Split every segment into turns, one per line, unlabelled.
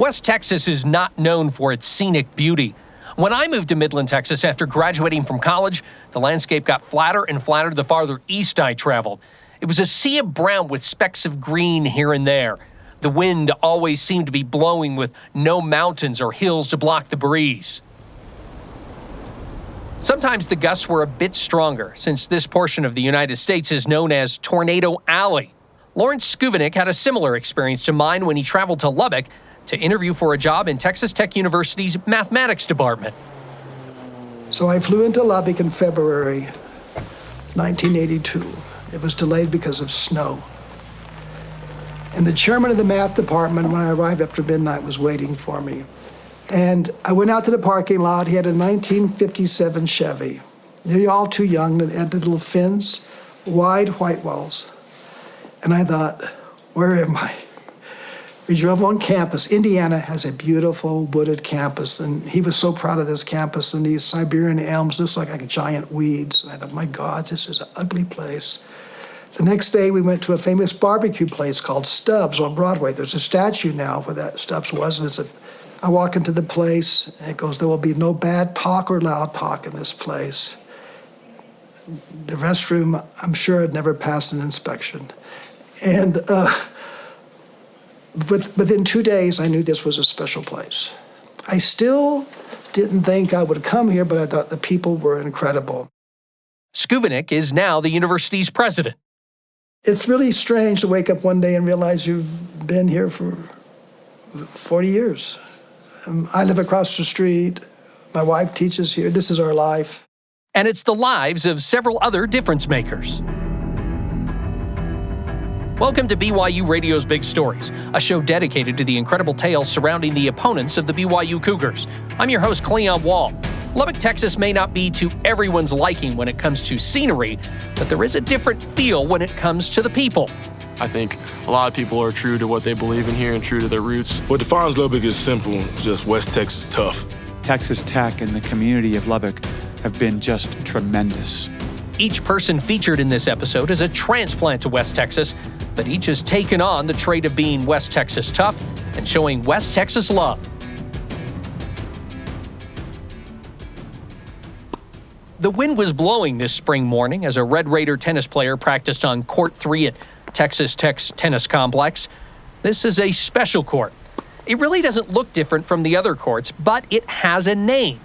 West Texas is not known for its scenic beauty. When I moved to Midland, Texas after graduating from college, the landscape got flatter and flatter the farther east I traveled. It was a sea of brown with specks of green here and there. The wind always seemed to be blowing with no mountains or hills to block the breeze. Sometimes the gusts were a bit stronger, since this portion of the United States is known as Tornado Alley. Lawrence Skuvinik had a similar experience to mine when he traveled to Lubbock to interview for a job in Texas Tech University's mathematics department.
So I flew into Lubbock in February 1982. It was delayed because of snow. And the chairman of the math department, when I arrived after midnight, was waiting for me. And I went out to the parking lot. He had a 1957 Chevy. They're all too young. It had the little fins, wide white walls. And I thought, where am I? We drove on campus. Indiana has a beautiful wooded campus, and he was so proud of this campus, and these Siberian elms look like giant weeds. And I thought, my God, this is an ugly place. The next day, we went to a famous barbecue place called Stubbs on Broadway. There's a statue now where that Stubbs was, and I walk into the place, and it goes, there will be no bad talk or loud talk in this place. The restroom, I'm sure, had never passed an inspection. And within 2 days, I knew this was a special place. I still didn't think I would come here, but I thought the people were incredible.
Skuvinik is now the university's president.
It's really strange to wake up one day and realize you've been here for 40 years. I live across the street. My wife teaches here. This is our life.
And it's the lives of several other difference makers. Welcome to BYU Radio's Big Stories, a show dedicated to the incredible tales surrounding the opponents of the BYU Cougars. I'm your host, Cleon Wall. Lubbock, Texas may not be to everyone's liking when it comes to scenery, but there is a different feel when it comes to the people.
I think a lot of people are true to what they believe in here and true to their roots.
What defines Lubbock is simple, just West Texas tough.
Texas Tech and the community of Lubbock have been just tremendous.
Each person featured in this episode is a transplant to West Texas, but each has taken on the trait of being West Texas tough and showing West Texas love. The wind was blowing this spring morning as a Red Raider tennis player practiced on Court 3 at Texas Tech's tennis complex. This is a special court. It really doesn't look different from the other courts, but it has a name.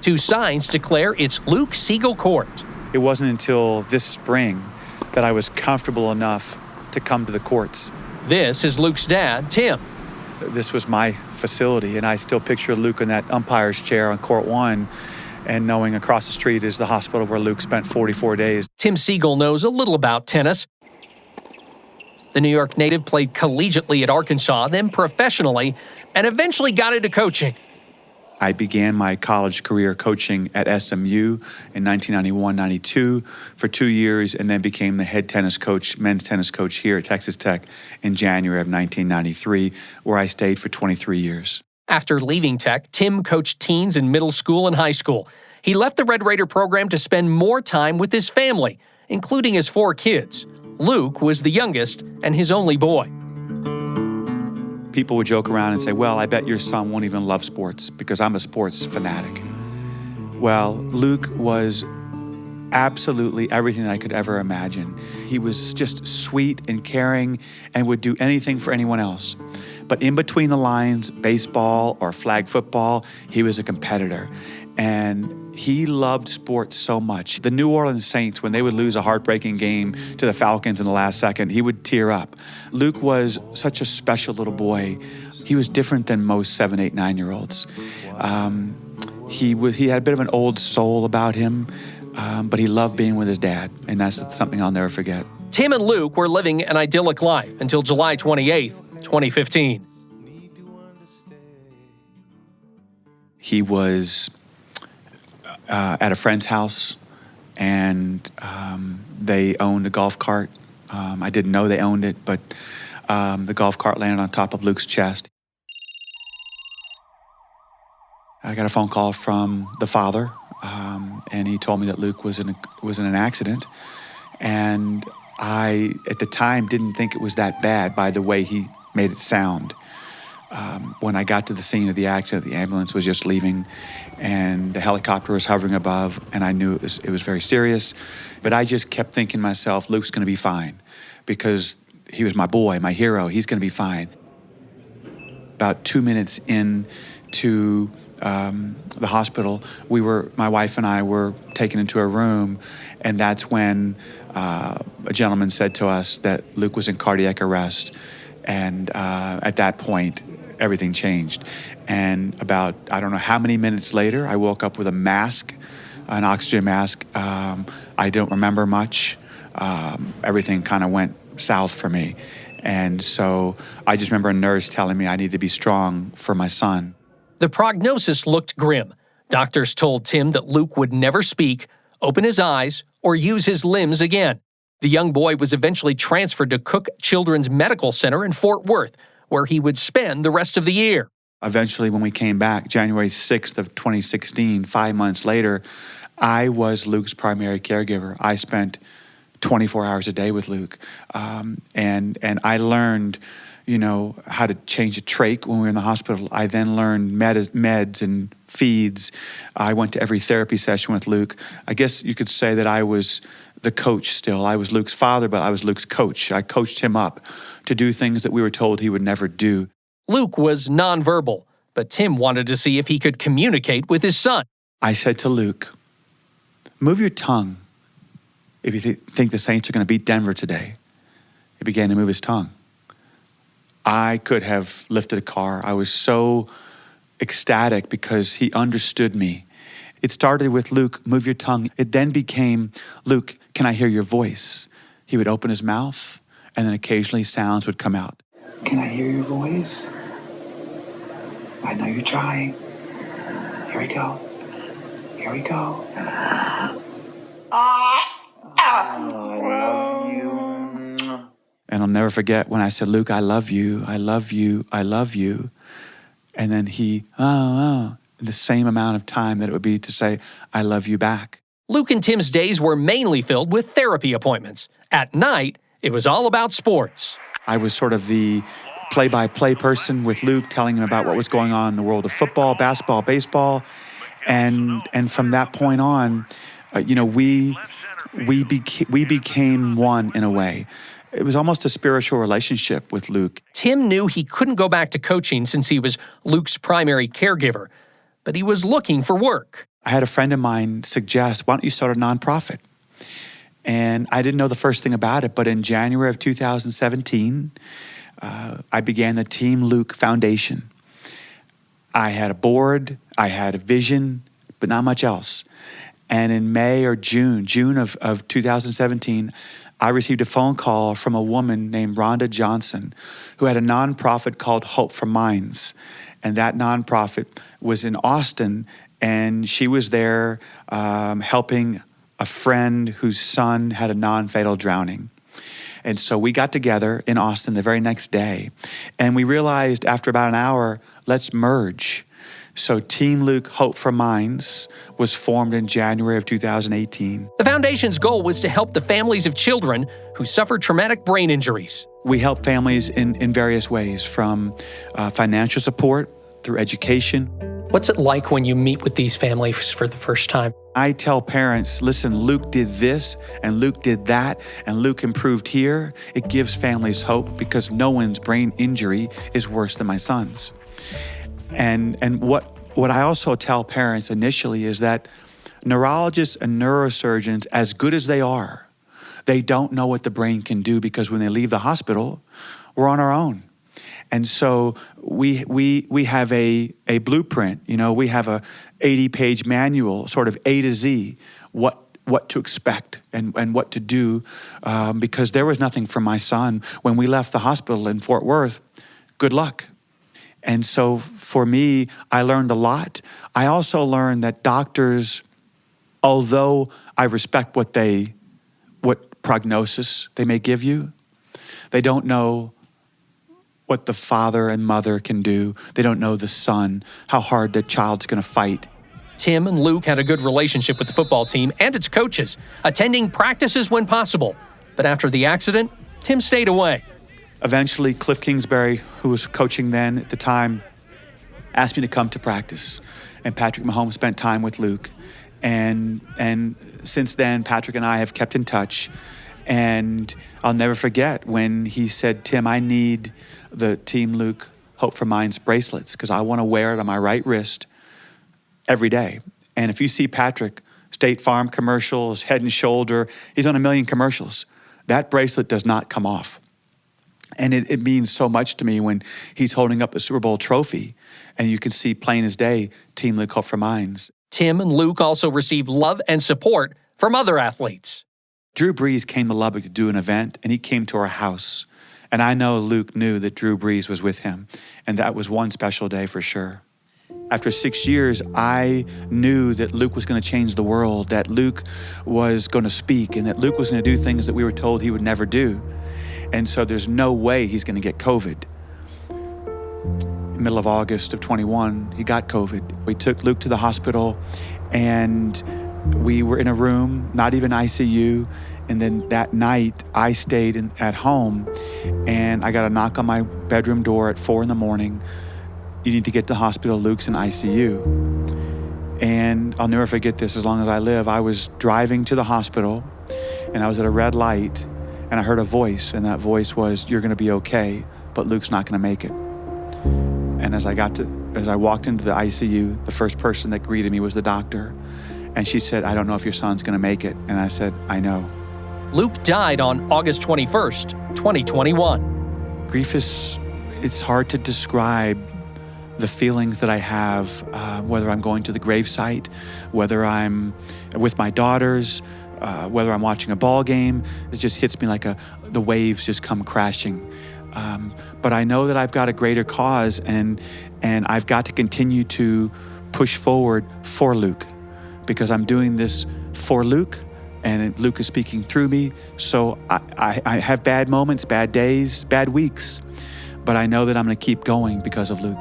Two signs declare it's Luke Siegel Court.
It wasn't until this spring that I was comfortable enough to come to the courts.
This is Luke's dad, Tim.
This was my facility, and I still picture Luke in that umpire's chair on Court 1, and knowing across the street is the hospital where Luke spent 44 days.
Tim Siegel knows a little about tennis. The New York native played collegiately at Arkansas, then professionally, and eventually got into coaching.
I began my college career coaching at SMU in 1991-92 for 2 years, and then became the head tennis coach, men's tennis coach here at Texas Tech in January of 1993, where I stayed for 23 years.
After leaving Tech, Tim coached teens in middle school and high school. He left the Red Raider program to spend more time with his family, including his 4 kids. Luke was the youngest and his only boy.
People would joke around and say, well, I bet your son won't even love sports because I'm a sports fanatic. Well, Luke was absolutely everything I could ever imagine. He was just sweet and caring and would do anything for anyone else. But in between the lines, baseball or flag football, he was a competitor. And he loved sports so much. The New Orleans Saints, when they would lose a heartbreaking game to the Falcons in the last second, he would tear up. Luke was such a special little boy. He was different than most 7, 8, 9-year-olds. He had a bit of an old soul about him, but he loved being with his dad, and that's something I'll never forget.
Tim and Luke were living an idyllic life until July 28th, 2015.
He was at a friend's house, and they owned a golf cart. I didn't know they owned it, but the golf cart landed on top of Luke's chest. I got a phone call from the father, and he told me that Luke was in an accident. And I, at the time, didn't think it was that bad by the way he made it sound. When I got to the scene of the accident, the ambulance was just leaving and the helicopter was hovering above, and I knew it was very serious. But I just kept thinking to myself, Luke's going to be fine, because he was my boy, my hero. He's going to be fine. About 2 minutes into the hospital, my wife and I were taken into a room, and that's when a gentleman said to us that Luke was in cardiac arrest. And at that point, everything changed. And about, I don't know how many minutes later, I woke up with a mask, an oxygen mask. I don't remember much. Everything kind of went south for me. And so I just remember a nurse telling me I need to be strong for my son.
The prognosis looked grim. Doctors told Tim that Luke would never speak, open his eyes, or use his limbs again. The young boy was eventually transferred to Cook Children's Medical Center in Fort Worth, where he would spend the rest of the year.
Eventually, when we came back, January 6th of 2016, 5 months later, I was Luke's primary caregiver. I spent 24 hours a day with Luke. And I learned, how to change a trach when we were in the hospital. I then learned meds and feeds. I went to every therapy session with Luke. I guess you could say that I was the coach still. I was Luke's father, but I was Luke's coach. I coached him up to do things that we were told he would never do.
Luke was nonverbal, but Tim wanted to see if he could communicate with his son.
I said to Luke, move your tongue if you think the Saints are going to beat Denver today. He began to move his tongue. I could have lifted a car. I was so ecstatic because he understood me. It started with, Luke, move your tongue. It then became, Luke, can I hear your voice? He would open his mouth, and then occasionally sounds would come out.
Can I hear your voice? I know you're trying. Here we go. Here we go. Oh, I love you.
And I'll never forget when I said, Luke, I love you, I love you, I love you. And then he, the same amount of time that it would be to say, I love you back.
Luke and Tim's days were mainly filled with therapy appointments. At night, it was all about sports.
I was sort of the play-by-play person with Luke, telling him about what was going on in the world of football, basketball, baseball. And from that point on, we became one in a way. It was almost a spiritual relationship with Luke.
Tim knew he couldn't go back to coaching since he was Luke's primary caregiver, but he was looking for work.
I had a friend of mine suggest, why don't you start a nonprofit? And I didn't know the first thing about it, but in January of 2017, I began the Team Luke Foundation. I had a board, I had a vision, but not much else. And in May or June of 2017, I received a phone call from a woman named Rhonda Johnson, who had a nonprofit called Hope for Minds. And that nonprofit was in Austin, and she was there helping a friend whose son had a non-fatal drowning. And so we got together in Austin the very next day, and we realized after about an hour, let's merge. So Team Luke Hope for Minds was formed in January of 2018.
The foundation's goal was to help the families of children who suffered traumatic brain injuries.
We help families in various ways, from financial support through education.
What's it like when you meet with these families for the first time?
I tell parents, listen, Luke did this and Luke did that and Luke improved here. It gives families hope because no one's brain injury is worse than my son's. And what I also tell parents initially is that neurologists and neurosurgeons, as good as they are, they don't know what the brain can do, because when they leave the hospital, we're on our own. And so we have a blueprint, we have a 80-page manual, sort of A to Z, what to expect and what to do, because there was nothing for my son when we left the hospital in Fort Worth. Good luck. And so for me, I learned a lot. I also learned that doctors, although I respect what prognosis they may give you, they don't know what the father and mother can do. They don't know the son, how hard the child's going to fight.
Tim and Luke had a good relationship with the football team and its coaches, attending practices when possible. But after the accident, Tim stayed away.
Eventually, Cliff Kingsbury, who was coaching then at the time, asked me to come to practice. And Patrick Mahomes spent time with Luke. And since then, Patrick and I have kept in touch. And I'll never forget when he said, Tim, I need the Team Luke Hope for Minds bracelets because I want to wear it on my right wrist every day. And if you see Patrick, State Farm commercials, Head and Shoulder, he's on 1 million commercials. That bracelet does not come off. And it means so much to me when he's holding up the Super Bowl trophy and you can see plain as day, Team Luke Hope for Minds.
Tim and Luke also received love and support from other athletes.
Drew Brees came to Lubbock to do an event, and he came to our house. And I know Luke knew that Drew Brees was with him, and that was one special day for sure. After 6 years, I knew that Luke was going to change the world, that Luke was going to speak, and that Luke was going to do things that we were told he would never do. And so there's no way he's going to get COVID. In the middle of August of 21, he got COVID. We took Luke to the hospital, and we were in a room, not even ICU. And then that night, I stayed at home, and I got a knock on my bedroom door at 4 a.m. You need to get to the hospital, Luke's in ICU. And I'll never forget this as long as I live. I was driving to the hospital, and I was at a red light, and I heard a voice, and that voice was, you're gonna be okay, but Luke's not gonna make it. And as I walked into the ICU, the first person that greeted me was the doctor. And she said, I don't know if your son's gonna make it. And I said, I know.
Luke died on August 21st, 2021.
Grief it's hard to describe the feelings that I have, whether I'm going to the gravesite, whether I'm with my daughters, whether I'm watching a ball game. It just hits me like the waves just come crashing. But I know that I've got a greater cause, and I've got to continue to push forward for Luke, because I'm doing this for Luke, and Luke is speaking through me. So I have bad moments, bad days, bad weeks, but I know that I'm going to keep going because of Luke.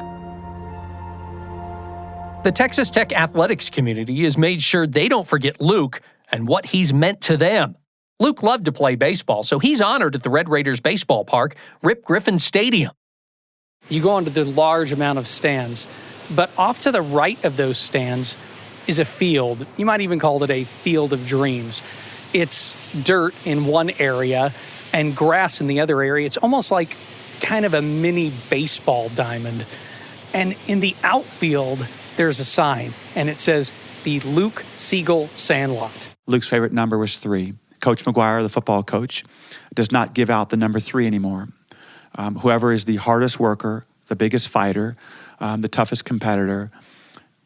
The Texas Tech athletics community has made sure they don't forget Luke and what he's meant to them. Luke loved to play baseball, so he's honored at the Red Raiders baseball park, Rip Griffin Stadium.
You go onto the large amount of stands, but off to the right of those stands is a field. You might even call it a field of dreams. It's dirt in one area and grass in the other area. It's almost like kind of a mini baseball diamond. And in the outfield, there's a sign, and it says, the Luke Siegel Sandlot.
Luke's favorite number was 3. Coach McGuire, the football coach, does not give out the number 3 anymore. Whoever is the hardest worker, the biggest fighter, the toughest competitor,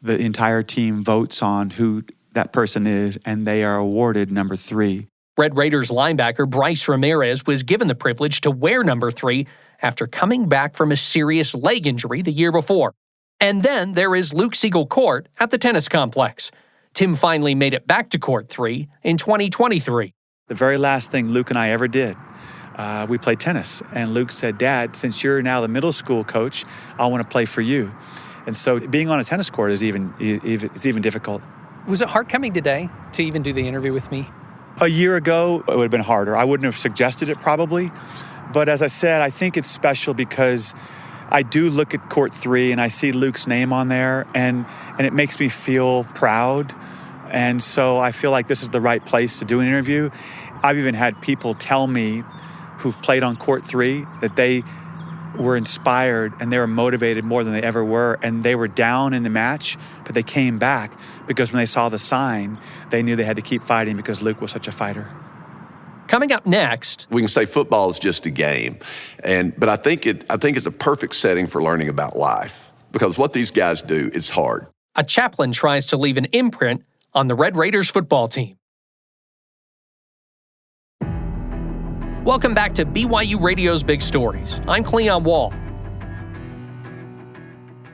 the entire team votes on who that person is, and they are awarded number 3.
Red Raiders linebacker Bryce Ramirez was given the privilege to wear number 3 after coming back from a serious leg injury the year before. And then there is Luke Siegel Court at the tennis complex. Tim finally made it back to Court 3 in 2023.
The very last thing Luke and I ever did, we played tennis. And Luke said, Dad, since you're now the middle school coach, I want to play for you. And so being on a tennis court is even difficult.
Was it hard coming today to even do the interview with me?
A year ago, it would have been harder. I wouldn't have suggested it probably. But as I said, I think it's special because I do look at Court 3 and I see Luke's name on there, and it makes me feel proud. And so I feel like this is the right place to do an interview. I've even had people tell me who've played on Court 3 that they were inspired and they were motivated more than they ever were, and they were down in the match, but they came back because when they saw the sign, they knew they had to keep fighting because Luke was such a fighter.
Coming up next,
we can say football is just a game, but I think it's a perfect setting for learning about life, because what these guys do is hard.
a chaplain tries to leave an imprint on the Red Raiders football team. Welcome back to BYU Radio's Big Stories. I'm Cleon Wall.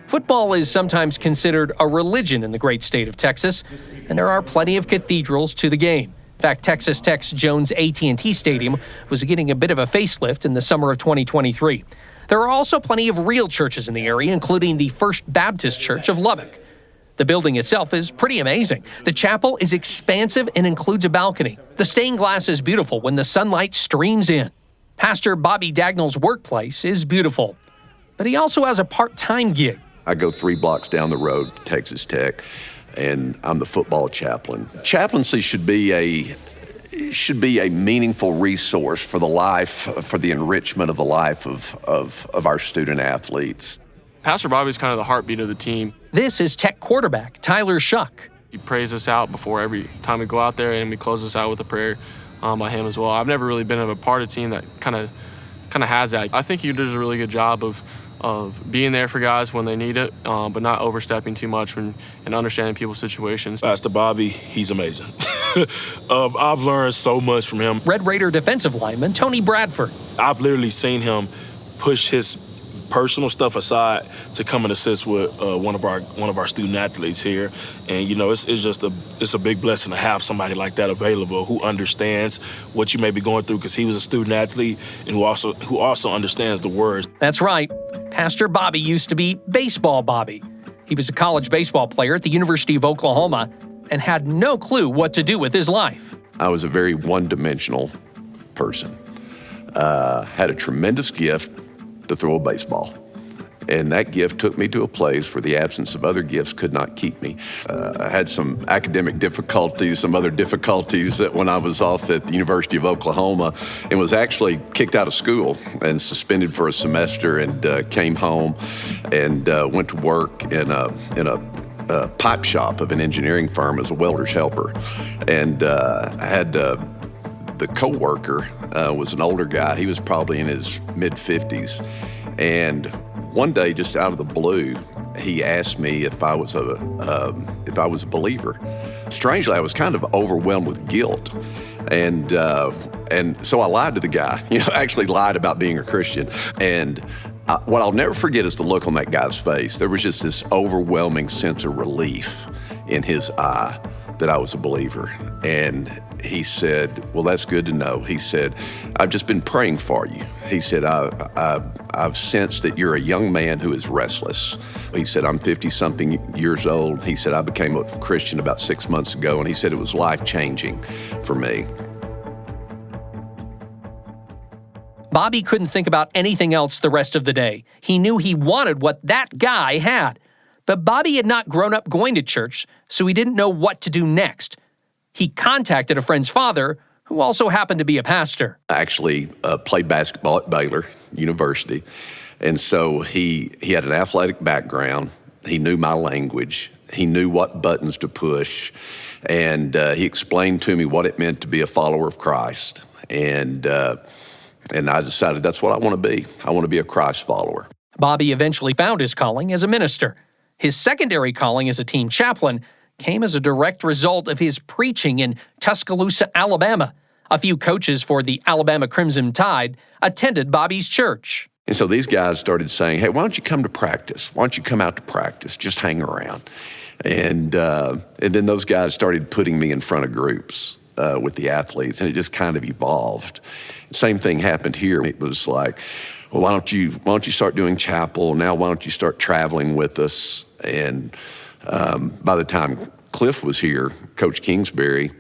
Football is sometimes considered a religion in the great state of Texas, and there are plenty of cathedrals to the game. In fact, Texas Tech's Jones AT&T Stadium was getting a bit of a facelift in the summer of 2023. There are also plenty of real churches in the area, including the First Baptist Church of Lubbock. The building itself is pretty amazing. The chapel is expansive and includes a balcony. The stained glass is beautiful when the sunlight streams in. Pastor Bobby Dagnel's workplace is beautiful, but he also has a part-time gig.
I go 3 blocks down the road to Texas Tech, and I'm the football chaplain. Chaplaincy should be a meaningful resource for the life, for the enrichment of the life of our student athletes.
Pastor Bobby's kind of the heartbeat of the team.
This is Tech quarterback Tyler Shough.
He prays us out before every time we go out there, and we close us out with a prayer by him as well. I've never really been a part of a team that kind of has that. I think he does a really good job of being there for guys when they need it, but not overstepping too much and understanding people's situations.
Pastor Bobby, he's amazing. I've learned so much from him.
Red Raider defensive lineman Tony Bradford.
I've literally seen him push his personal stuff aside to come and assist with one of our student athletes here, and it's a big blessing to have somebody like that available who understands what you may be going through, because he was a student athlete and who also understands the words.
That's right. Pastor Bobby used to be Baseball Bobby. He was a college baseball player at the University of Oklahoma and had no clue what to do with his life.
I was a very one-dimensional person. Had a tremendous gift to throw a baseball. And that gift took me to a place where the absence of other gifts could not keep me. I had some academic difficulties, some other difficulties when I was off at the University of Oklahoma, and was actually kicked out of school and suspended for a semester, and came home and went to work in a pipe shop of an engineering firm as a welder's helper. And I had the co-worker was an older guy. He was probably in his mid-50s. And one day, just out of the blue, he asked me if I was a believer. Strangely, I was kind of overwhelmed with guilt. And so I lied to the guy, actually lied about being a Christian. And what I'll never forget is the look on that guy's face. There was just this overwhelming sense of relief in his eye that I was a believer. And he said, "Well, that's good to know." He said, "I've just been praying for you." He said, I've sensed that you're a young man who is restless. He said, "I'm 50-something years old." He said, "I became a Christian about 6 months ago." And he said, "It was life-changing for me."
Bobby couldn't think about anything else the rest of the day. He knew he wanted what that guy had. But Bobby had not grown up going to church, so he didn't know what to do next. He contacted a friend's father, who also happened to be a pastor.
I actually played basketball at Baylor University, and so he had an athletic background. He knew my language. He knew what buttons to push, and he explained to me what it meant to be a follower of Christ. And I decided that's what I want to be. I want to be a Christ follower.
Bobby eventually found his calling as a minister. His secondary calling as a team chaplain came as a direct result of his preaching in Tuscaloosa, Alabama. A few coaches for the Alabama Crimson Tide attended Bobby's church.
And so these guys started saying, "Hey, why don't you come to practice? Why don't you come out to practice? Just hang around." And then those guys started putting me in front of groups with the athletes, and it just kind of evolved. Same thing happened here. It was like, "Well, why don't you start doing chapel? Now why don't you start traveling with us?" And by the time Cliff was here, Coach Kingsbury,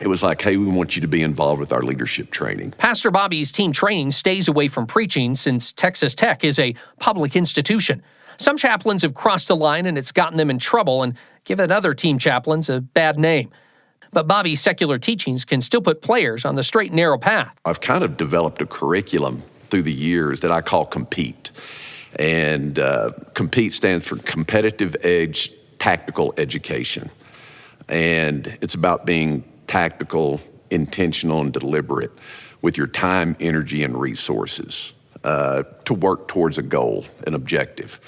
it was like, "Hey, we want you to be involved with our leadership training."
Pastor Bobby's team training stays away from preaching since Texas Tech is a public institution. Some chaplains have crossed the line and it's gotten them in trouble and given other team chaplains a bad name. But Bobby's secular teachings can still put players on the straight and narrow path.
I've kind of developed a curriculum through the years that I call COMPETE. And COMPETE stands for Competitive Edge Tactical Education. And it's about being tactical, intentional, and deliberate with your time, energy, and resources to work towards a goal, an objective.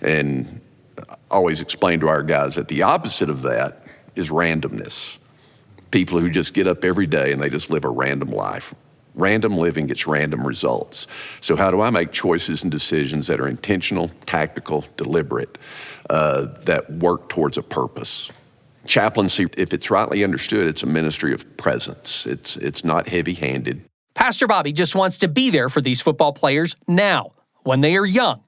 And I always explain to our guys that the opposite of that is randomness. People who just get up every day and they just live a random life. Random living gets random results. So how do I make choices and decisions that are intentional, tactical, deliberate, that work towards a purpose? Chaplaincy, if it's rightly understood, it's a ministry of presence. It's not heavy-handed.
Pastor Bobby just wants to be there for these football players now, when they are young.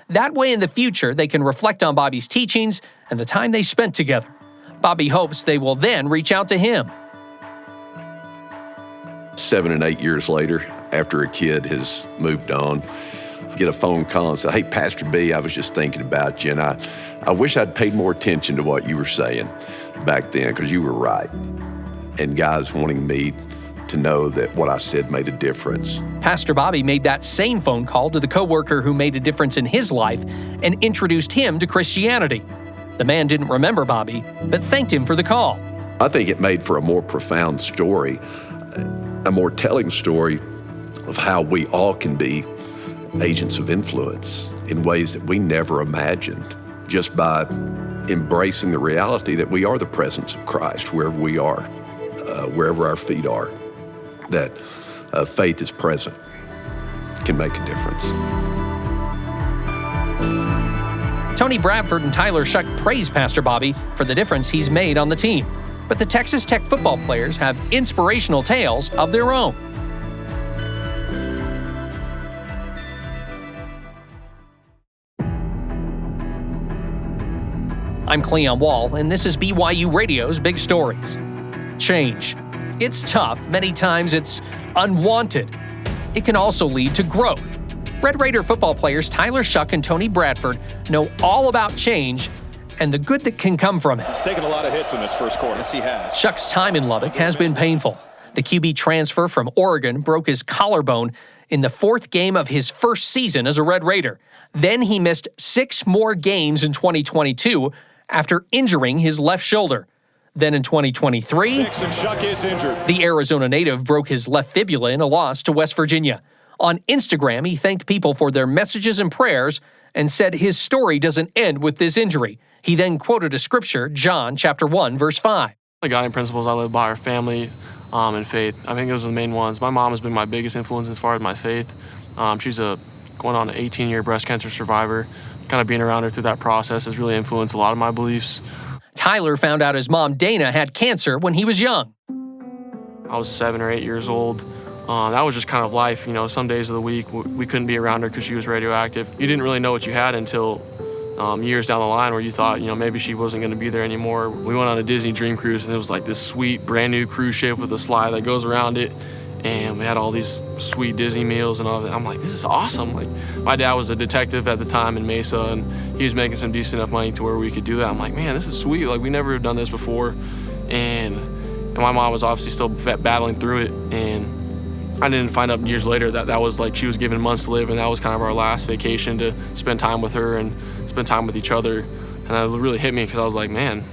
That way in the future, they can reflect on Bobby's teachings and the time they spent together. Bobby hopes they will then reach out to him.
7 and 8 years later, after a kid has moved on. Get a phone call and say, hey, Pastor B, I was just thinking about you, and I wish I'd paid more attention to what you were saying back then, because you were right. And guys wanting me to know that what I said made a difference.
Pastor Bobby made that same phone call to the coworker who made a difference in his life and introduced him to Christianity. The man didn't remember Bobby, but thanked him for the call.
I think it made for a more profound story, a more telling story of how we all can be agents of influence in ways that we never imagined, just by embracing the reality that we are the presence of Christ wherever we are, wherever our feet are, that faith is present, can make a difference.
Tony Bradford and Tyler Shough praise Pastor Bobby for the difference he's made on the team. But the Texas Tech football players have inspirational tales of their own. I'm Cleon Wall, and this is BYU Radio's Big Stories. Change. It's tough. Many times it's unwanted. It can also lead to growth. Red Raider football players Tyler Shough and Tony Bradford know all about change and the good that can come from it.
He's taken a lot of hits in this first quarter. Yes, he has.
Shough's time in Lubbock has been painful. The QB transfer from Oregon broke his collarbone in the fourth game of his first season as a Red Raider. Then he missed 6 more games in 2022 after injuring his left shoulder. Then in 2023,
6 and Shough is injured.
The Arizona native broke his left fibula in a loss to West Virginia. On Instagram, he thanked people for their messages and prayers and said his story doesn't end with this injury. He then quoted a scripture, John chapter 1, verse 5.
The guiding principles I live by are family and faith. I think those are the main ones. My mom has been my biggest influence as far as my faith. She's going on an 18-year breast cancer survivor. Kind of being around her through that process has really influenced a lot of my beliefs.
Tyler found out his mom, Dana, had cancer when he was young.
I was 7 or 8 years old. That was just kind of life. You know, some days of the week we couldn't be around her because she was radioactive. You didn't really know what you had until years down the line where you thought, you know, maybe she wasn't going to be there anymore. We went on a Disney Dream Cruise, and it was like this sweet, brand new cruise ship with a slide that goes around it. And we had all these sweet Disney meals and all that. I'm like, this is awesome. Like, my dad was a detective at the time in Mesa, and he was making some decent enough money to where we could do that. I'm like, man, this is sweet. Like, we never have done this before. And my mom was obviously still battling through it. And I didn't find out years later that was like she was given months to live, and that was kind of our last vacation to spend time with her and spend time with each other. And it really hit me because I was like, man,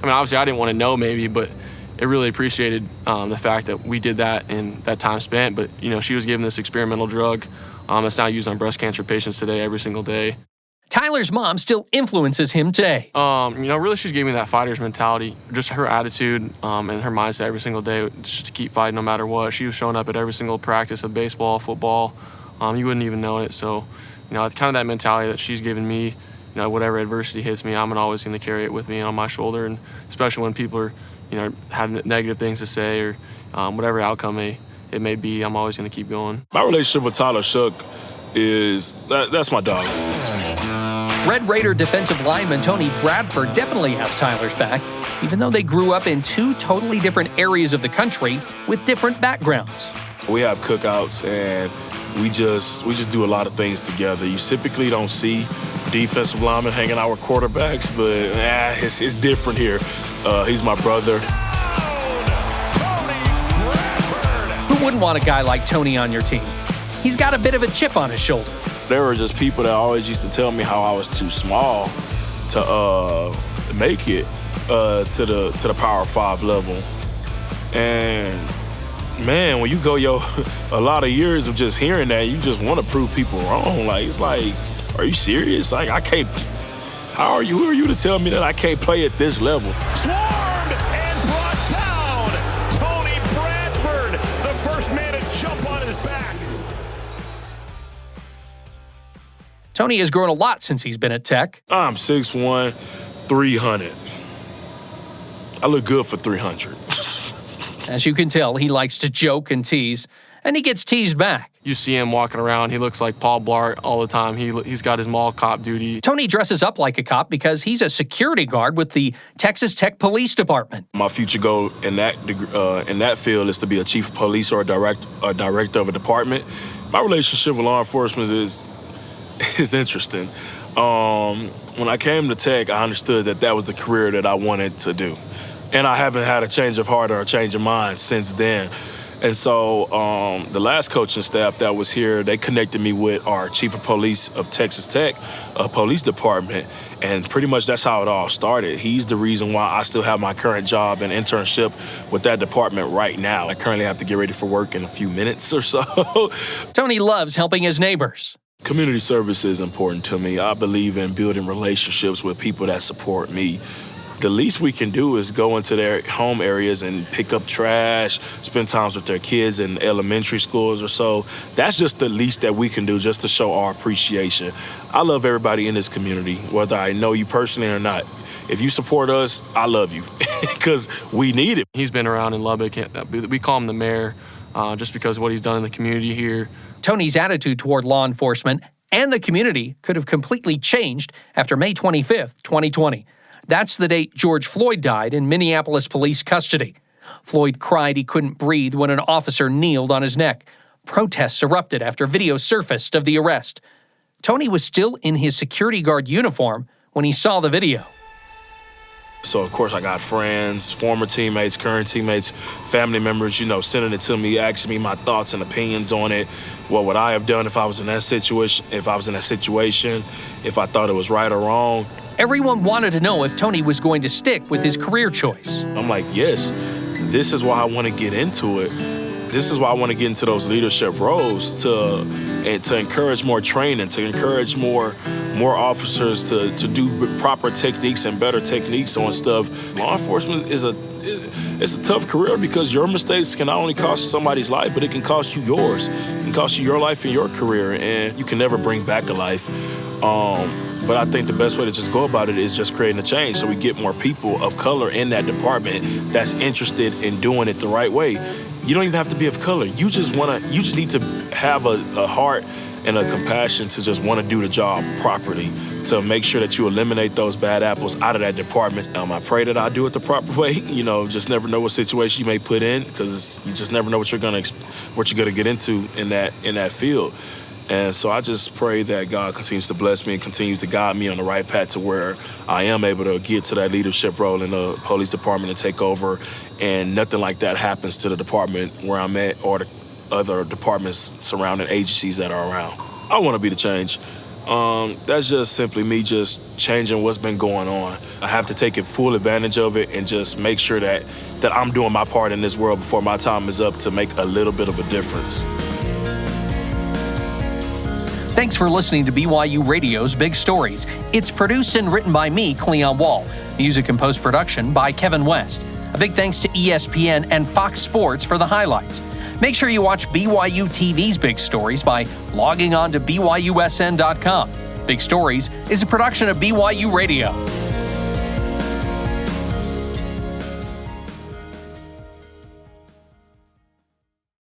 I mean, obviously I didn't want to know maybe, but it really appreciated the fact that we did that and that time spent. But, you know, she was given this experimental drug that's now used on breast cancer patients today every single day.
Tyler's mom still influences him today.
You know, really she's giving me that fighter's mentality, just her attitude and her mindset every single day, just to keep fighting no matter what. She was showing up at every single practice of baseball, football. You wouldn't even know it. So, you know, it's kind of that mentality that she's given me. You know, whatever adversity hits me, I'm always going to carry it with me on my shoulder. And especially when people are, you know, have negative things to say or whatever outcome it may be, I'm always going to keep going.
My relationship with Tyler Shough is, that's my dog.
Red Raider defensive lineman Tony Bradford definitely has Tyler's back, even though they grew up in 2 totally different areas of the country with different backgrounds.
We have cookouts, and we just do a lot of things together. You typically don't see defensive linemen hanging out with quarterbacks, but it's different here. He's my brother.
Who wouldn't want a guy like Tony on your team? He's got a bit of a chip on his shoulder.
There were just people that always used to tell me how I was too small to make it to the Power 5 level. And man, when you go a lot of years of just hearing that, you just want to prove people wrong. Like, it's like, are you serious? Like, I can't. Who are you to tell me that I can't play at this level?
Swarmed and brought down. Tony Bradford, the first man to jump on his back.
Tony has grown a lot since he's been at Tech.
I'm 6'1", 300. I look good for 300.
As you can tell, he likes to joke and tease. and he gets teased back.
You see him walking around, he looks like Paul Blart all the time. He's got his mall cop duty.
Tony dresses up like a cop because he's a security guard with the Texas Tech Police Department.
My future goal in that field is to be a chief of police or a director of a department. My relationship with law enforcement is interesting. When I came to Tech, I understood that was the career that I wanted to do. And I haven't had a change of heart or a change of mind since then. And so the last coaching staff that was here, they connected me with our chief of police of Texas Tech Police Department. And pretty much that's how it all started. He's the reason why I still have my current job and internship with that department right now. I currently have to get ready for work in a few minutes or so.
Tony loves helping his neighbors.
Community service is important to me. I believe in building relationships with people that support me. The least we can do is go into their home areas and pick up trash, spend times with their kids in elementary schools or so. That's just the least that we can do just to show our appreciation. I love everybody in this community, whether I know you personally or not. If you support us, I love you because we need it.
He's been around in Lubbock. We call him the mayor just because of what he's done in the community here.
Tony's attitude toward law enforcement and the community could have completely changed after May 25th, 2020. That's the date George Floyd died in Minneapolis police custody. Floyd cried he couldn't breathe when an officer kneeled on his neck. Protests erupted after video surfaced of the arrest. Tony was still in his security guard uniform when he saw the video.
So, of course, I got friends, former teammates, current teammates, family members, sending it to me, asking me my thoughts and opinions on it. What would I have done if I was in that situation, if I thought it was right or wrong.
Everyone wanted to know if Tony was going to stick with his career choice.
I'm like, yes, this is why I want to get into it. This is why I want to get into those leadership roles to encourage more training, to encourage more officers to do proper techniques and better techniques on stuff. Law enforcement is a tough career because your mistakes can not only cost somebody's life, but it can cost you yours. It can cost you your life and your career, and you can never bring back a life. But I think the best way to just go about it is just creating a change so we get more people of color in that department that's interested in doing it the right way. You don't even have to be of color. You just need to have a heart and a compassion to just want to do the job properly, to make sure that you eliminate those bad apples out of that department. I pray that I do it the proper way. Just never know what situation you may put in because you just never know what you're gonna get into in that field. And so I just pray that God continues to bless me and continues to guide me on the right path to where I am able to get to that leadership role in the police department and take over, and nothing like that happens to the department where I'm at or the other departments surrounding agencies that are around. I want to be the change. That's just simply me just changing what's been going on. I have to take full advantage of it and just make sure that I'm doing my part in this world before my time is up to make a little bit of a difference.
Thanks for listening to BYU Radio's Big Stories. It's produced and written by me, Cleon Wall. Music and post-production by Kevin West. A big thanks to ESPN and Fox Sports for the highlights. Make sure you watch BYUTV's Big Stories by logging on to BYUSN.com. Big Stories is a production of BYU Radio.